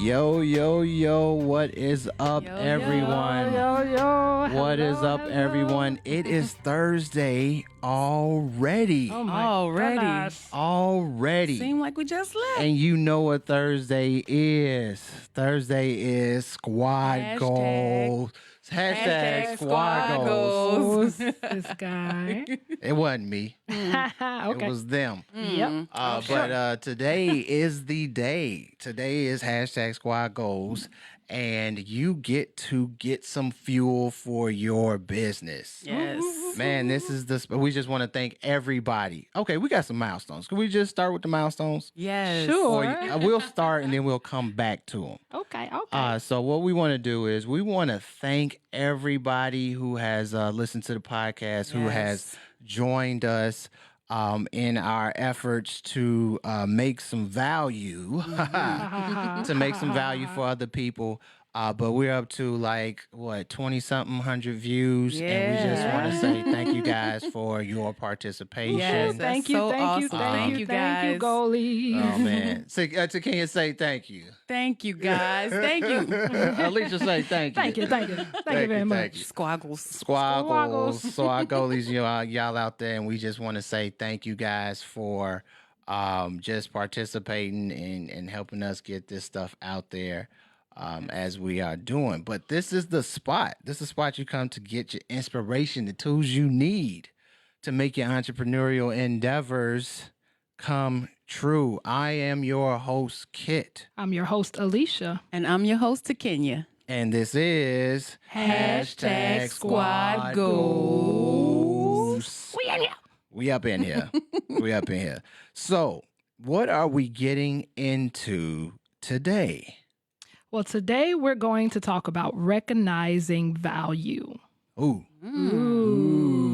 Yo, yo, yo, what is up, Yo, everyone? Yo. What is up, everyone? It is Thursday already. Oh my Already. goodness. Already. Seem like we just left. And you know what Thursday is. Thursday is squad Hashtag- goals. Hashtag squad squad goals. goals. This guy. It wasn't me. Okay. It was them. Yep. But today is the day. Today is hashtag squad goals, and you get to get some fuel for your business. Yes. Man, this is the. We just want to thank everybody. Okay, we got some milestones. Can we just start with the milestones? Yes. Sure. Or we'll start and then we'll come back to them. Okay. So what we want to do is we want to thank everybody who has listened to the podcast, who has joined us in our efforts to make some value, to make some value for other people. But we're up to like, 20-something hundred views. And we just want to say thank you guys for your participation. Yes. Thank you. so Thank you. awesome. Thank you. guys. Thank you, goalie. Oh, man. So, can you say thank you? Thank you, guys. Thank you. Alicia, say thank you. Thank you. Thank you. Thank you very Thank much. you. Squaggles. Squaggles. So our goalies, y'all out there, and we just want to say thank you guys for just participating and helping us get this stuff out there as we are doing. But this is the spot. This is the spot you come to get your inspiration, the tools you need to make your entrepreneurial endeavors come true. I am your host, Kit, I'm your host, Alicia. And I'm your host, Kenya. and this is Hashtag Squad Goals. We in here. We up in here. We up in here. So, what are we getting into today? Well, today we're going to talk about recognizing value. Ooh,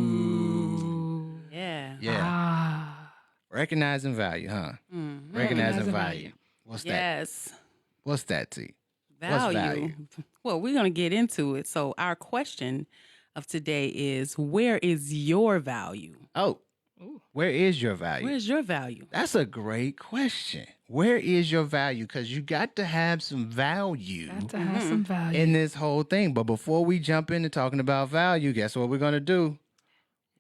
Ooh. Yeah. yeah. Ah. Recognizing value, huh? Mm. Recognizing Recognizing value. value. What's that? Yes. What's that, T? Value. What's value? Well, we're going to get into it. So, our question of today is, where is your value? Oh, Ooh. where is your value? Where's your value? That's a great question. Where is your value? Because you got to have some value Got to have some value. in this whole thing. But before we jump into talking about value, guess what we're going to do?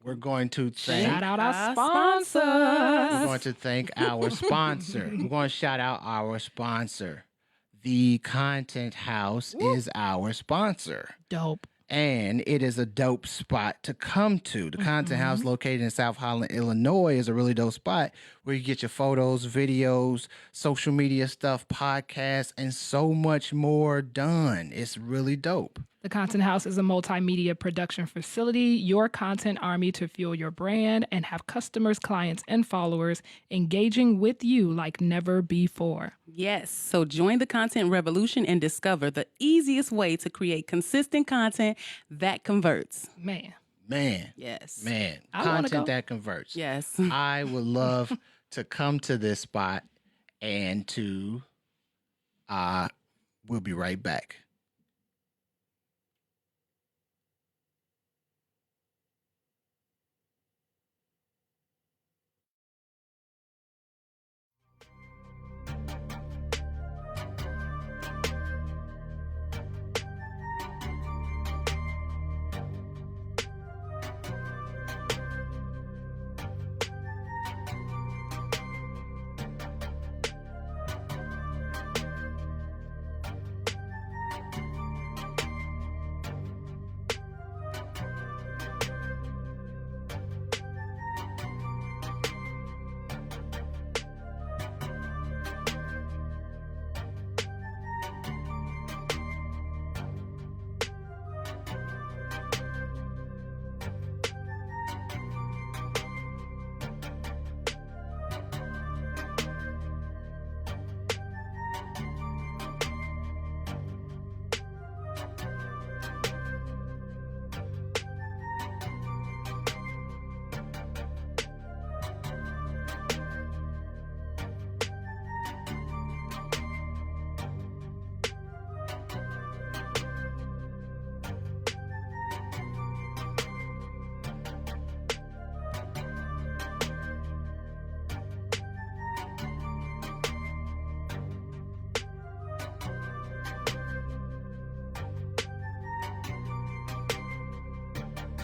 We're going to thank Shout out our Our sponsors. We're going to thank our sponsor. We're going to shout out our sponsor. The Content House is our sponsor. Dope. And it is a dope spot to come to. The Content House, located in South Holland, Illinois, is a really dope spot where you get your photos, videos, social media stuff, podcasts, and so much more done. It's really dope. The Content House is a multimedia production facility, your content army to fuel your brand and have customers, clients, and followers engaging with you like never before. Yes. So join the content revolution and discover the easiest way to create consistent content that converts. Man, Man, Yes. man, I wanna content go. that converts. Yes. I would love to come to this spot and to we'll be right back.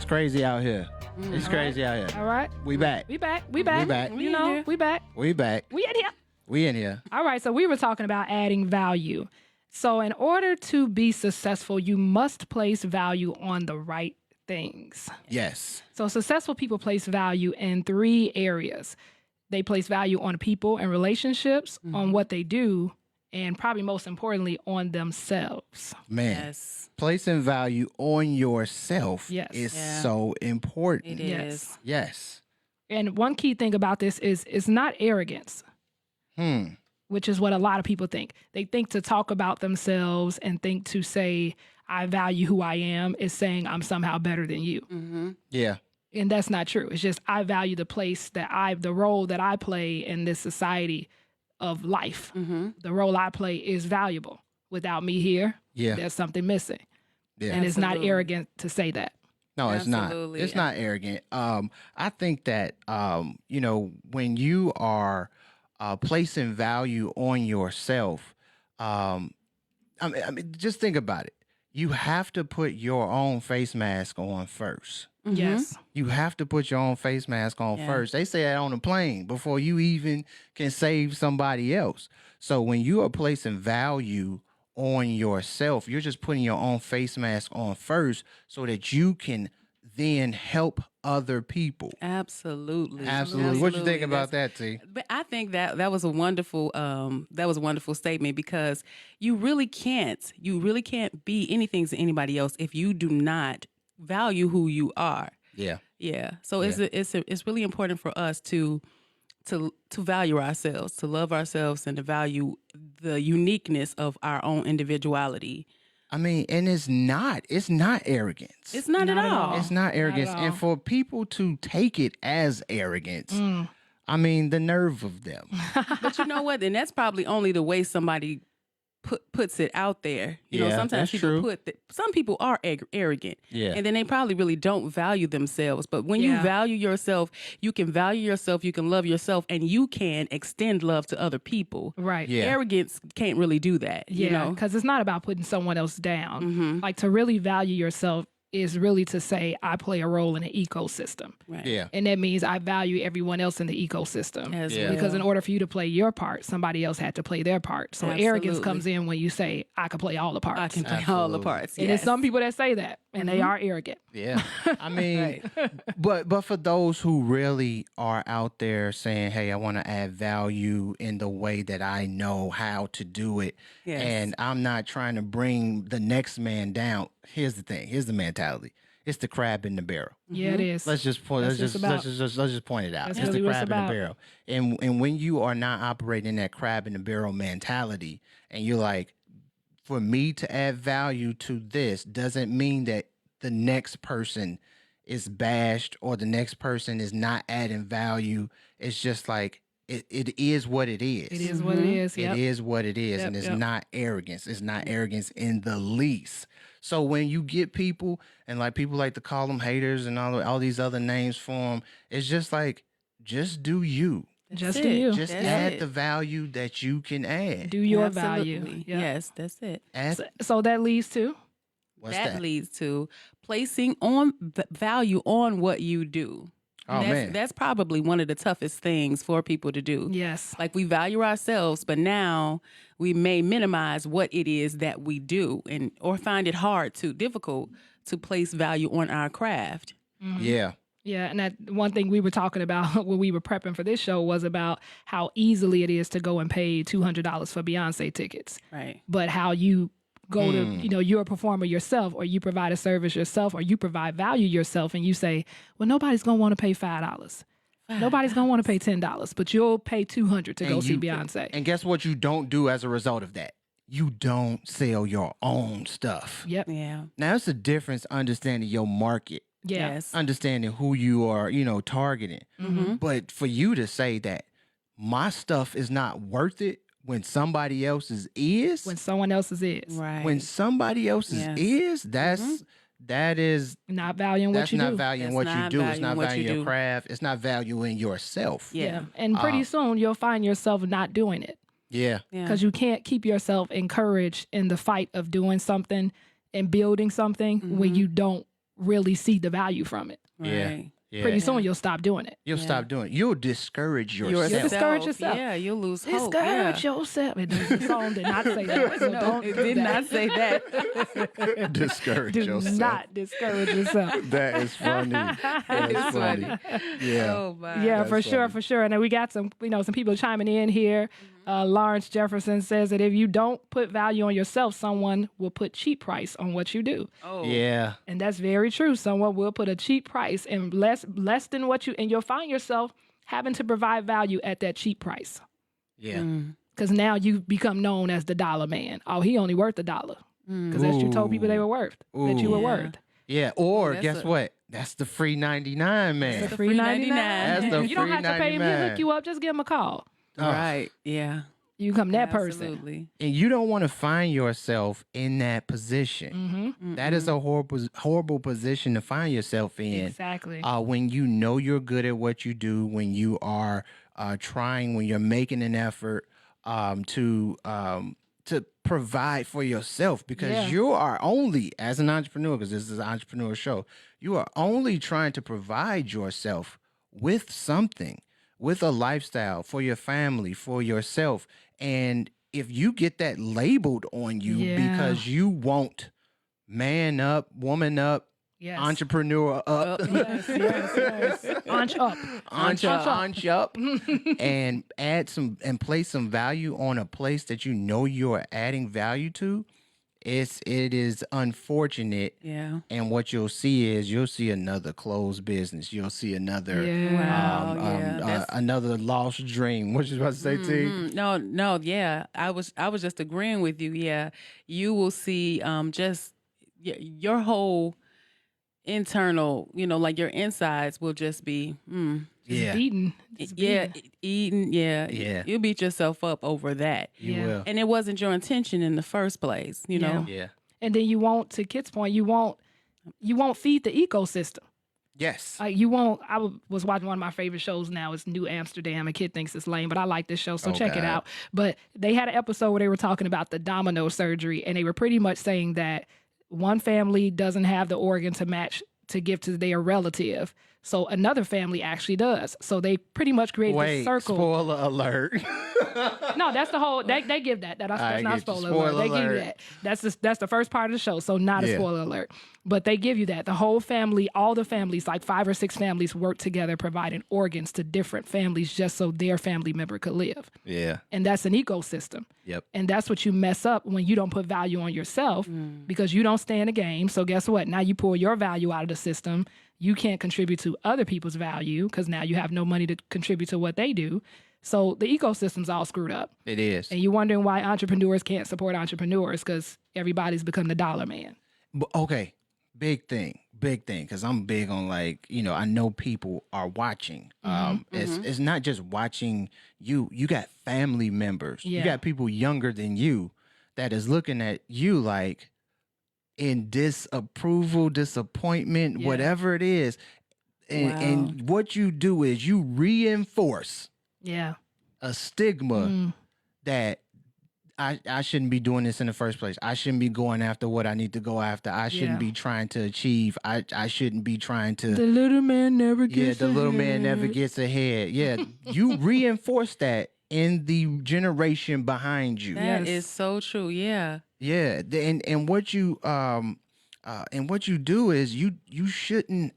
crazy out here. It's crazy out here. All right. We back. We back. We back. back. You know, we back. We back. We in here. We in here. All right. So we were talking about adding value. So in order to be successful, you must place value on the right things. Yes. So successful people place value in 3 areas. They place value on people and relationships, on what they do, and probably most importantly, on themselves. Man. Yes, Placing value on yourself Yes. is Yeah. so important. it is. Yes. Yes. And one key thing about this is it's not arrogance, which is what a lot of people think. They think to talk about themselves and think to say, I value who I am, is saying I'm somehow better than you. Mm-hmm. Yeah. And that's not true. It's just I value the role that I play in this society of life. Mm-hmm. The role I play is valuable. Without me here, Yeah. there's something missing. Yeah. And it's not Absolutely. arrogant to say that. No, it's not. Absolutely. It's not arrogant. I think that when you are placing value on yourself, just think about it. You have to put your own face mask on first. Mm-hmm. Yes. You have to put your own face mask on Yeah. first. They say that on the plane before you even can save somebody else. So when you are placing value on yourself, you're just putting your own face mask on first so that you can then help other people. Absolutely. Absolutely. What you think about That's- that, T? But I think that was a wonderful statement, because you really can't be anything to anybody else if you do not value who you are. Yeah. Yeah. So it's really important for us to value ourselves, to love ourselves, and to value the uniqueness of our own individuality. I mean, and it's not arrogance. It's not, Not at at all. all. It's not arrogance. all. And for people to take it as arrogance, I mean, the nerve of them. But you know what? And that's probably only the way somebody puts it out there. You know, Yeah, sometimes that's people true. some people are arrogant. Yeah. And then they probably really don't value themselves. But when you Yeah. value yourself, you can love yourself, and you can extend love to other people. Right. Yeah. Arrogance can't really do that. Yeah. You know? Because it's not about putting someone else down. Mm-hmm. Like to really value yourself is really to say, I play a role in an ecosystem. Right. Yeah. And that means I value everyone else in the ecosystem. As Yeah. well. Because in order for you to play your part, somebody else had to play their part. So arrogance Absolutely. comes in when you say, I can play all the parts. I can play all the Absolutely. parts. And Yes. there's some people that say that, and they are arrogant. Yeah. I mean, but for those who really are out there saying, hey, I want to add value in the way that I know how to do it, Yes. and I'm not trying to bring the next man down. Here's the thing. Here's the mentality. It's the crab in the barrel. Yeah, it is. Let's just point. That's Let's just just point it out. That's It's really the what it's crab in the about. barrel. And when you are not operating that crab in the barrel mentality, and you're like, for me to add value to this doesn't mean that the next person is bashed or the next person is not adding value. It's just like it is what it is. It is what it is. Yep. It is what it is, Yep, and it's yep. not arrogance. It's not arrogance in the least. So when you get people, and like people like to call them haters and all these other names for them, it's just like, just do you. Just That's do it. you. Just That's add it. the value that you can add. Do your Absolutely. value. Yep. Yes, that's it. Add, So that leads to what's that that? leads to placing on value on what you do. Oh, man. That's probably one of the toughest things for people to do. yes. Like, we value ourselves, but now we may minimize what it is that we do, or find it difficult to place value on our craft. Yeah. Yeah, and that one thing we were talking about when we were prepping for this show was about how easily it is to go and pay $200 for Beyonce tickets, Right. but how you go to, you're a performer yourself, or you provide a service yourself, or you provide value yourself, and you say, well, nobody's going to want to pay $5. Nobody's going to want to pay $10, but you'll pay $200 to go And see you- Beyonce. And guess what you don't do as a result of that? You don't sell your own stuff. Yep. Yeah. Now, it's the difference understanding your market, Yeah. Yes. understanding who you are, targeting. But for you to say that my stuff is not worth it when somebody else's is, When someone else's is. Right. when somebody else's Yes. is, that is Not valuing what that's you not do. valuing That's what you not do. It's valuing not what valuing you your do. craft. It's not valuing yourself. Yeah. And pretty soon you'll find yourself not doing it. Yeah. Yeah. Because you can't keep yourself encouraged in the fight of doing something and building something when you don't really see the value from it. Yeah. Right. Yeah. Pretty soon you'll stop doing it. You'll Yeah. stop doing it. You'll discourage You'll yourself. discourage yourself. Yeah, you'll lose hope. Discourage yourself. The song did not say that. So No, don't it do did that. not say that. Discourage Do yourself. not discourage yourself. That is funny. That is funny. Yeah. Oh my. Yeah, That's for sure, funny. for sure. And then we got some people chiming in here. Lawrence Jefferson says that if you don't put value on yourself, someone will put cheap price on what you do. Oh. Yeah. And that's very true. Someone will put a cheap price and less than what and you'll find yourself having to provide value at that cheap price. Yeah. Because now you become known as the dollar man. Oh, he only worth $1. Because that's what you told people they were worth. That you were Ooh. worth. Yeah. Or that's guess what? That's the free 99, man. The the free free 99. 99. That's the You don't free have to pay him. He'll 99. hook you up. Just give him a call. Oh. Right. Yeah. You become that person. Absolutely. And you don't want to find yourself in that position. That is a horrible position to find yourself in. Exactly. When you know you're good at what you do, when you are trying, when you're making an effort to provide for yourself, because Yeah. you are only, as an entrepreneur, because this is an entrepreneur show, you are only trying to provide yourself with something, with a lifestyle for your family, for yourself. And if you get that labeled on you Yeah. because you won't man up, woman up, Yes. entrepreneur up, Yes, yes. Anch up. Anch up, and add some and place some value on a place that you know you are adding value to, it is unfortunate. Yeah. And what you'll see is another closed business. You'll see another Wow. Yeah. That's- another lost dream. What you about to say, T? Mhm. No, yeah. I was just agreeing with you. Yeah. You will see just your whole internal, like your insides will just be Yeah, Beaten. Just yeah, beaten. eating, yeah. Yeah. You'll beat yourself up over that. you Yeah. will. And it wasn't your intention in the first place, you know. Yeah. And then you won't, to Kit's point, you won't feed the ecosystem. Yes. Like you won't. Was watching one of my favorite shows now. It's New Amsterdam. A kid thinks it's lame, but I like this show, so Oh, check it God. out. But they had an episode where they were talking about the domino surgery, and they were pretty much saying that one family doesn't have the organ to match to give to their relative, so another family actually does. So they pretty much created Wait. this circle. Spoiler alert. No, that's the whole. They give that. That's I not get you. spoiler Spoiler alert. They give you alert. that. That's the first part of the show. So not a Yeah. spoiler alert. But they give you that. The whole family, all the families, like 5 or 6 families, work together providing organs to different families just so their family member could live. Yeah. And that's an ecosystem. Yep. And that's what you mess up when you don't put value on yourself because you don't stay in the game. So guess what? Now you pull your value out of the system. You can't contribute to other people's value because now you have no money to contribute to what they do. So the ecosystem's all screwed up. It is. And you're wondering why entrepreneurs can't support entrepreneurs because everybody's become the dollar man. But okay, big thing, because I'm big on I know people are watching. It's not just watching you. You got family members. You Yeah. got people younger than you that is looking at you like in disapproval, disappointment, Yeah. whatever it is. And what you do is you reinforce Yeah. a stigma that I shouldn't be doing this in the first place. I shouldn't be going after what I need to go after. I shouldn't Yeah. be trying to achieve. I shouldn't be trying to. The little man never gets The little man never ahead. gets ahead. Yeah, you reinforce that in the generation behind you. That Yes. is so true. Yeah. Yeah, and what you do is you shouldn't.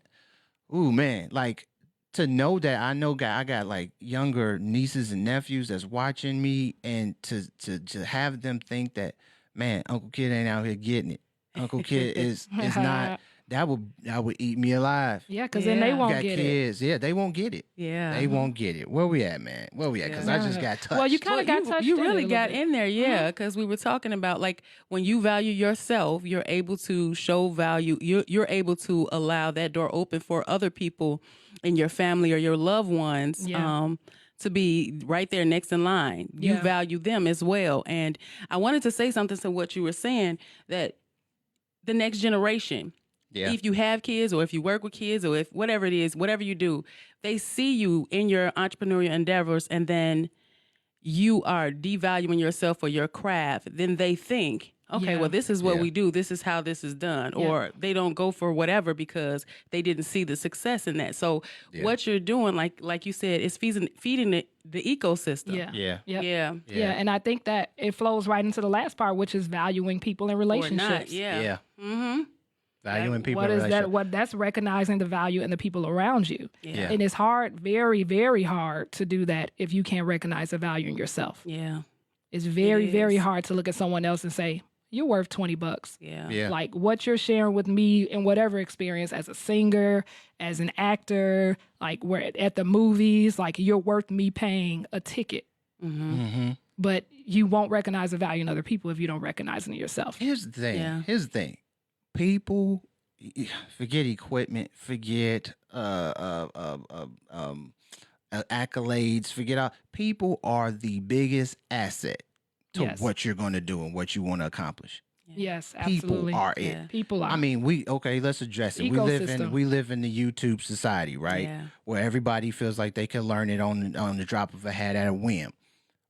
Ooh man, like to know that I got like younger nieces and nephews that's watching me, and to have them think that, man, Uncle Kid ain't out here getting it. Uncle Kid is not. That would eat me alive. Yeah, because then they Yeah. won't Got get it. kids, yeah, they won't get it. Yeah. They won't get it. Where we at, man? Where we at? Because I just got touched. Well, you kind of got touched. You in it a really little got bit. in there, yeah, because we were talking about like when you value yourself, you're able to show value. You're able to allow that door open for other people in your family or your loved ones. Yeah. To be right there next in line. You Yeah. value them as well. And I wanted to say something to what you were saying, that the next generation, Yeah. if you have kids or if you work with kids or if whatever it is, whatever you do, they see you in your entrepreneurial endeavors and then you are devaluing yourself or your craft, then they think, okay, Yeah. well, this is what Yeah. we do. This is how this is done. Yeah. Or they don't go for whatever because they didn't see the success in that. So Yeah. what you're doing, like you said, is feeding the ecosystem. Yeah. Yeah. Yep. Yeah. Yeah. And I think that it flows right into the last part, which is valuing people in Or relationships. not. Yeah. Yeah. Mm-hmm. Valuing people. What in is that? relationship. What that's recognizing the value in the people around you. Yeah. And it's hard, very, very hard to do that if you can't recognize the value in yourself. Yeah. It's very, It very is. hard to look at someone else and say, you're worth $20. Yeah. Yeah. Like what you're sharing with me in whatever experience as a singer, as an actor, like we're at the movies, like you're worth me paying a ticket. Mm-hmm. Mm-hmm. But you won't recognize the value in other people if you don't recognize it in yourself. Here's the thing. Yeah. Here's the thing. People forget equipment, forget accolades, forget all. People are the biggest asset to Yes. what you're going to do and what you want to accomplish. Yes, People absolutely. are it. Yeah. People are. I mean, let's address it. Ecosystem. We live in the YouTube society, right? Yeah. Where everybody feels like they can learn it on the drop of a hat at a whim.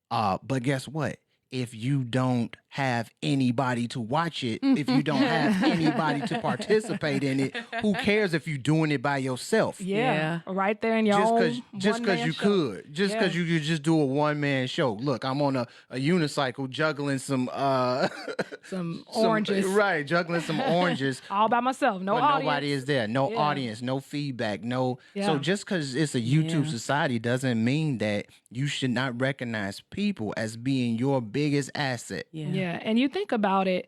But guess what? If you don't have anybody to watch it, if you don't have anybody to participate in it, who cares if you're doing it by yourself? yeah, right there in your Just own because one-man you show. could, just because Yeah. you could just do a one man show. Look, I'm on a unicycle juggling some Some some- oranges, right? Juggling some oranges. all by myself, no But audience. nobody is there. No Yeah. audience, no feedback, no. Yeah. So just because it's a YouTube Yeah. society doesn't mean that you should not recognize people as being your biggest asset. Yeah. Yeah, and you think about it,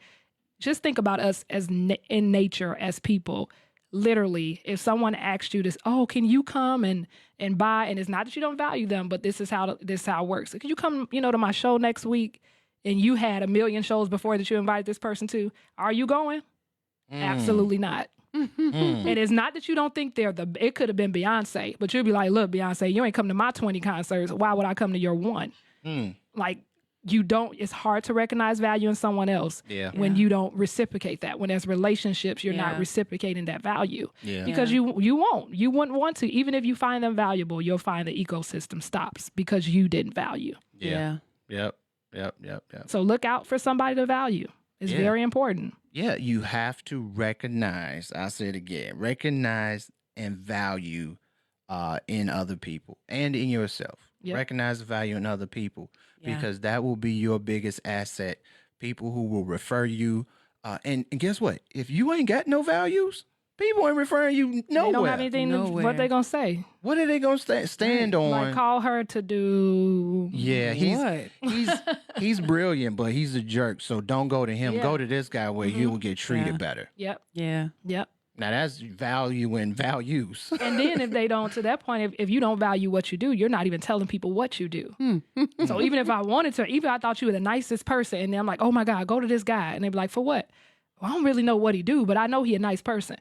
just think about us as in nature as people. Literally, if someone asked you this, oh, can you come and buy? And it's not that you don't value them, but this is how it works. Can you come, to my show next week? And you had 1 million shows before that you invited this person to. Are you going? Absolutely not. Mm. It is not that you don't think it could have been Beyonce, but you'll be like, look, Beyonce, you ain't come to my 20 concerts. Why would I come to your one? Mm. Like, it's hard to recognize value in someone else Yeah. when you don't reciprocate that. When there's relationships, you're not Yeah. reciprocating that value Yeah. because you wouldn't want to. Even if you find them valuable, you'll find the ecosystem stops because you didn't value. Yeah. Yep. Yep. Yep. Yep. So look out for somebody to value. It's Yeah. very important. Yeah. You have to recognize. I'll say it again. Recognize and value in other people and in yourself. Yep. Recognize the value in other people Yeah. because that will be your biggest asset. People who will refer you. And guess what? If you ain't got no values, people ain't referring you They don't have nowhere. anything. Nowhere. What they gonna say? What are they gonna stand on? Like call her to do. Yeah, he's brilliant, but he's a jerk. So don't go to him. Yeah. Go to this guy where you will get treated Yeah. better. Yep. Yeah. Yep. Now that's value and values. And then if they don't, to that point, if you don't value what you do, you're not even telling people what you do. So even if I wanted to, even if I thought you were the nicest person, and then I'm like, oh my God, go to this guy. And they'd be like, for what? Well, I don't really know what he do, but I know he a nice person.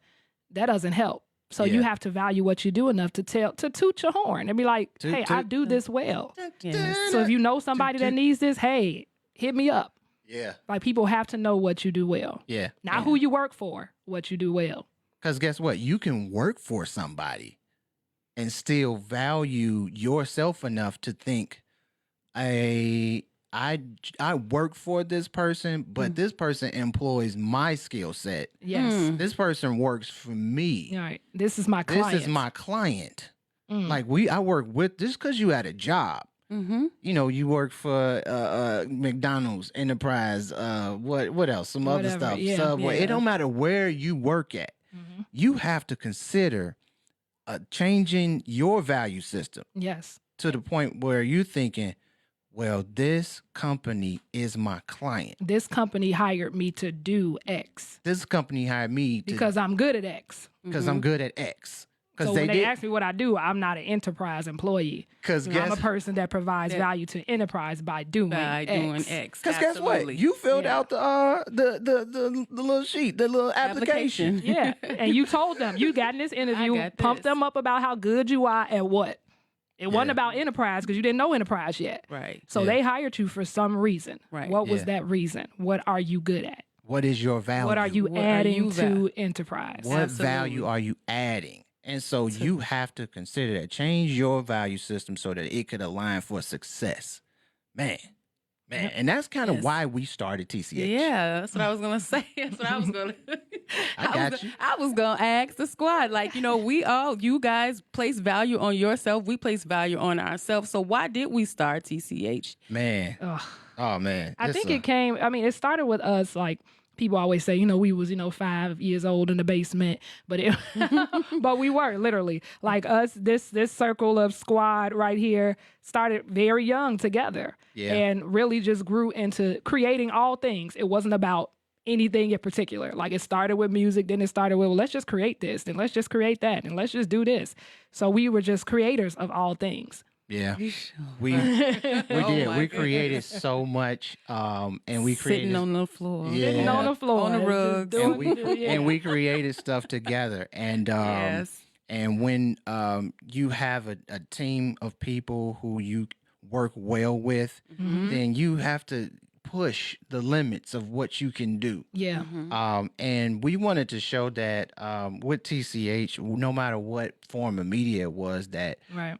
That doesn't help. So you Yeah. have to value what you do enough to toot your horn and be like, Toot, hey, I toot. do this well. Yes. So if you know somebody that toot. needs this, hey, hit me up. Yeah, Like people have to know what you do well. yeah. Not who you work for, what you do well. Because guess what? You can work for somebody and still value yourself enough to think, I work for this person, but this person employs my skill set. Yes. Mm. This person works for me. All right. This is my client. This is my client. Mm. Like I work with just because you had a job. Mm-hmm. You work for McDonald's, Enterprise, what else? Some other Whatever, stuff. yeah, Subway. yeah. It don't matter where you work at. Mhm. You have to consider changing your value system Yes. to the point where you're thinking, well, this company is my client. This company hired me to do X This company hired me because I'm good at X. because I'm good at X. So when they ask me what I do, I'm not an enterprise employee. Because I'm a guess person that provides That- value to enterprise by doing By X. doing X. Because guess what? Absolutely. You filled Yeah. out the little sheet, the little application. Yeah, and you told them you got in this interview, got pumped this. them up about how good you are at what. It wasn't Yeah. about enterprise because you didn't know enterprise yet. Right. So Yeah. they hired you for some reason. Right. What was Yeah. that reason? What are you good at? What is your value? What are you What are adding you to enterprise? What Absolutely. value are you adding? And so you have to consider that. Change your value system so that it could align for success. Man, Man, and that's kind of Yes. why we started TCH. Yeah, that's what I was gonna say. That's what I was gonna. got you. I was gonna ask the squad, like, you guys place value on yourself. We place value on ourselves. So why did we start TCH? Man. Ugh. Oh man. I This, think it came. I mean, it started with us. Like people always say, we was 5 years old in the basement, but we were literally like us. This circle of squad right here started very young together, Yeah. and really just grew into creating all things. It wasn't about anything in particular. Like it started with music, then it started with, well, let's just create this, then let's just create that, and let's just do this. So we were just creators of all things. Yeah. We Oh did. my We created so much, and we created Sitting on the floor. Yeah. Sitting on the floor, On the just rugs. doing- and we created stuff together. And Yes. and when you have a team of people who you work well with, Mm-hmm. then you have to push the limits of what you can do. yeah. Mm-hmm. And we wanted to show that with TCH, no matter what form of media it was, that Right.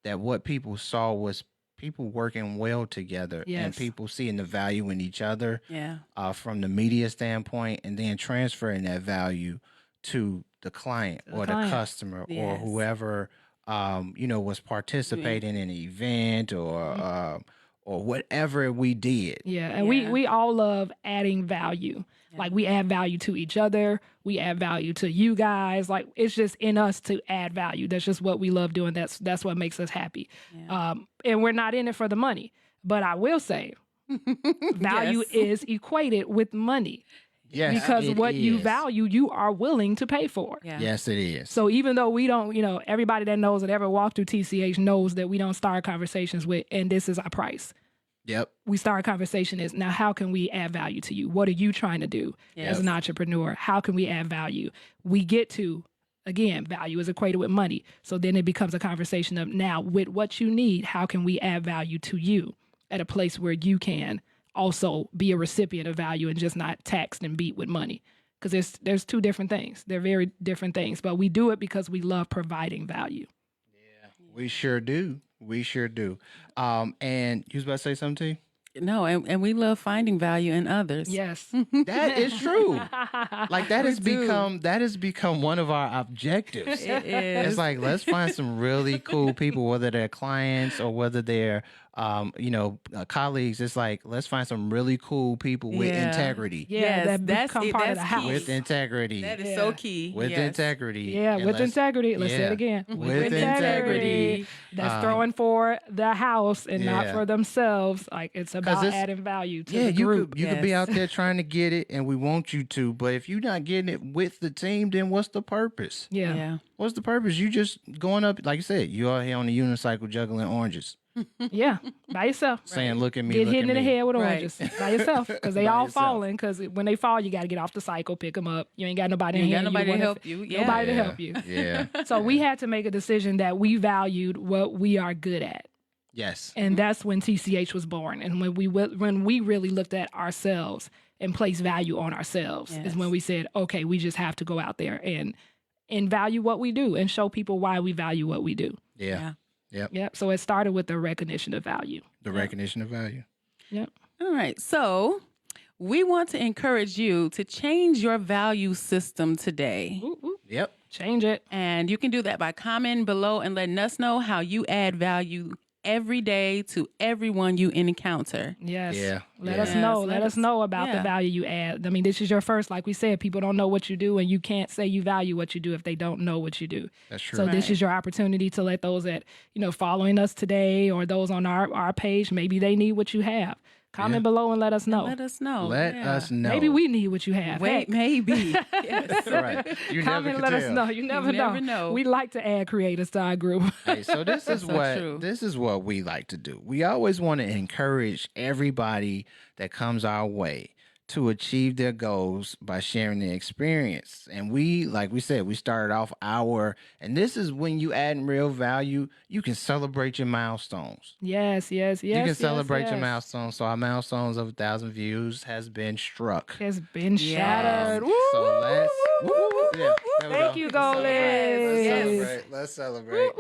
that what people saw was people working well together and Yes. people seeing the value in each other Yeah. from the media standpoint, and then transferring that value to the client The or client. the customer or Yes. whoever was participating in an event or whatever we did. Yeah, and Yeah. we all love adding value. Like we add value to each other, we add value to you guys. Like it's just in us to add value. That's just what we love doing. That's what makes us happy. Yeah. And we're not in it for the money. But I will say, value Yes. is equated with money Yes, because it what you is. value, you are willing to pay for. Yeah. Yes, it is. So even though we don't, everybody that knows that ever walked through TCH knows that we don't start conversations with, and this is our price. Yep. We start a conversation is now how can we add value to you? What are you trying to do Yes. as an entrepreneur? How can we add value? We get to, again, value is equated with money. So then it becomes a conversation of now with what you need, how can we add value to you at a place where you can also be a recipient of value and just not taxed and beat with money? Because there's two different things. They're very different things, but we do it because we love providing value. We sure do. We sure do. And you was about to say something to you? No, and we love finding value in others. Yes. That is true. Like that We has do. become one of our objectives. It It's is. like let's find some really cool people, whether they're clients or whether they're colleagues. It's like let's find some really cool people with Yeah. integrity. Yeah, Yes, that that's become it. part of That's the house. key. With integrity. That is Yeah. so key. With Yes. integrity. Yeah, And with let's- integrity. Let's say yeah. it again. With integrity. That's Um, throwing for the house and not yeah. for themselves. Like it's about it's- adding value to Yeah, the you group. could you could be Yes. out there trying to get it, and we want you to. But if you're not getting it with the team, then what's the purpose? Yeah. Yeah. What's the purpose? You just going up, like you said, you out here on the unicycle juggling oranges, Yeah. By yourself. saying, "Look at me, Get look hit at in the me." head with Right. oranges by yourself because they By all yourself. falling. Because when they fall, you got to get off the cycle, pick them up. You ain't got nobody You in ain't got here. nobody to wanna- help you. Yeah. Nobody to Yeah. help you. Yeah. So we had to make a decision that we valued what we are good at. Yes. And that's when TCH was born. And when we really looked at ourselves and placed value on ourselves is Yes. when we said, okay, we just have to go out there and value what we do and show people why we value what we do. Yeah. Yep. So it started with the recognition of value. The recognition of value. Yep. All right. So we want to encourage you to change your value system today. Ooh, ooh. Yep. Change it. And you can do that by commenting below and letting us know how you add value every day to everyone you encounter. Yes. Yeah. Let Yeah. us know. Yes, Let us know about the yeah. value you add. I mean, this is your first, like we said, people don't know what you do, and you can't say you value what you do if they don't know what you do. That's true. So this Right. is your opportunity to let those that, following us today or those on our page, maybe they need what you have. Comment Yeah. below and let us know. Let us know. Let Yeah. us know. Maybe we need what you have. Wait, Heck. maybe. Yes. Right. You never Comment, can let tell. us know. You never, never know. We like to add creators to our group. Hey, so this is So true. this is what we like to do. We always want to encourage everybody that comes our way to achieve their goals by sharing their experience. And we, like we said, we started off and this is when you add real value, you can celebrate your milestones. Yes. You can celebrate your yes. milestones. So our milestones of 1,000 views has been struck. Has been Yes. shattered. Woo! So let's yeah, there we Thank go. you, Let's Goldie. celebrate. Yes. Let's celebrate. Let's Let's celebrate.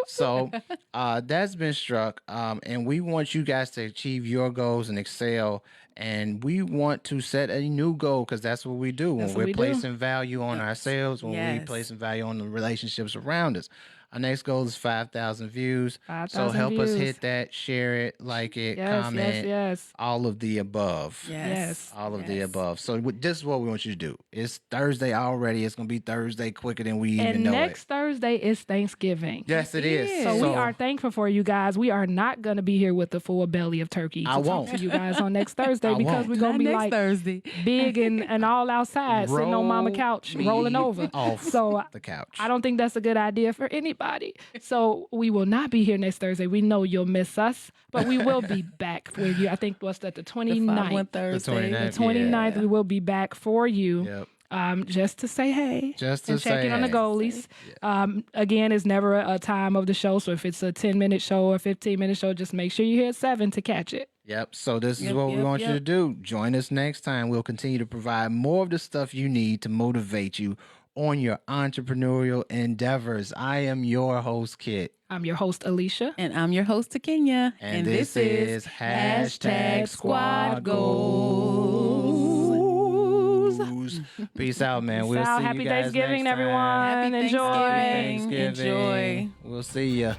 So that's been struck. And we want you guys to achieve your goals and excel. And we want to set a new goal because that's what we do when That's what we're we do. placing value on ourselves, when we're Yes. placing value on the relationships around us. Our next goal is 5,000 views. So 5,000 help us views. hit that, share it, like it, Yes, comment, yes. all of the above. Yes. All of the Yes. above. So this is what we want you to do. It's Thursday already. It's gonna be Thursday quicker than we even And know next it. Thursday is Thanksgiving. Yes, it is. So we are thankful for you guys. We are not going to be here with the full belly of turkey to I talk won't. to you guys on next Thursday I because won't. we're going to Not be next like Thursday. big and all outside, sitting on mama Roll couch, me rolling over. off So the couch. I don't think that's a good idea for anybody. So we will not be here next Thursday. We know you'll miss us, but we will be back for you. I think what's that, the The 29th? Thursday. 29th. The 29th, Yeah. we will be back for you. Yep. Just to say hey. Just to and check say in on the hey. goalies. Again, it's never a time of the show. So if it's a 10-minute show or 15-minute show, just make sure you're here at 7 to catch it. Yep. So this is Yep, what we yep, want you yep. to do. Join us next time. We'll continue to provide more of the stuff you need to motivate you on your entrepreneurial endeavors. I am your host, Kit. I'm your host, Alicia. And I'm your host, Kenya. And this is hashtag Squad Goals. Peace out, man. We'll Peace out. see Happy you guys Thanksgiving, next time. everyone. Happy Enjoy. Thanksgiving. Thanksgiving. Enjoy. We'll see ya.